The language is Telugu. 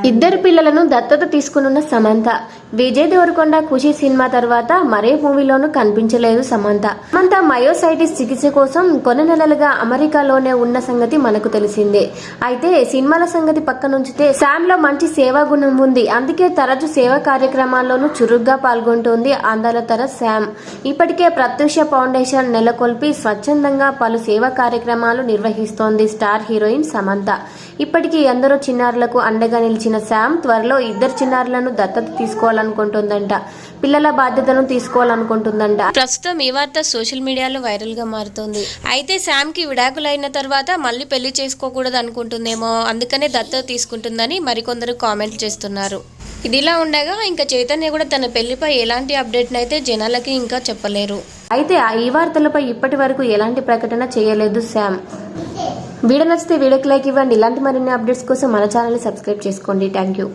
ఇద్దరు పిల్లలను దత్తత తీసుకున్న సమంత. విజయ్ దేవరకొండ ఖుషి సినిమా తర్వాత మరే మూవీలోనూ కనిపించలేదు సమంత. మయోసైటిస్ చికిత్స కోసం కొన్ని నెలలుగా అమెరికాలోనే ఉన్న సంగతి మనకు తెలిసిందే. అయితే సినిమాల సంగతి పక్కనుంచితే శామ్ లో మంచి సేవా గుణం ఉంది. అందుకే తరచు సేవా కార్యక్రమాల్లోనూ చురుగ్గా పాల్గొంటోంది అందాల తర శామ్. ఇప్పటికే ప్రత్యూష ఫౌండేషన్ నెలకొల్పి స్వచ్ఛందంగా పలు సేవా కార్యక్రమాలు నిర్వహిస్తోంది స్టార్ హీరోయిన్ సమంత. ఇప్పటికీ ఎందరో చిన్నారులకు అండగా నిలిచిన శామ్ త్వరలో ఇద్దరు చిన్నారులను దత్తత తీసుకోవాలనుకుంటుందంట. పిల్లల బాధ్యతను తీసుకోవాలనుకుంటుందంట. ప్రస్తుతం ఈ వార్త సోషల్ మీడియాలో వైరల్ గా మారుతోంది. అయితే శామ్ కి విడాకులైన తర్వాత మళ్ళీ పెళ్లి చేసుకోకూడదు అనుకుంటుందేమో, అందుకనే దత్తత తీసుకుంటుందని మరికొందరు కామెంట్ చేస్తున్నారు. ఇదిలా ఉండగా ఇంకా చైతన్య కూడా తన పెళ్లిపై ఎలాంటి అప్డేట్ అయితే జనాలకి ఇంకా చెప్పలేరు. అయితే ఈ వార్తలపై ఇప్పటి వరకు ఎలాంటి ప్రకటన చేయలేదు శామ్. వీడియో నచ్చితే వీడియోకి లైక్ ఇవ్వండి. ఇలాంటి మరిన్ని అప్డేట్స్ కోసం మన ఛానల్ ని సబ్స్క్రైబ్ చేసుకోండి. Thank you.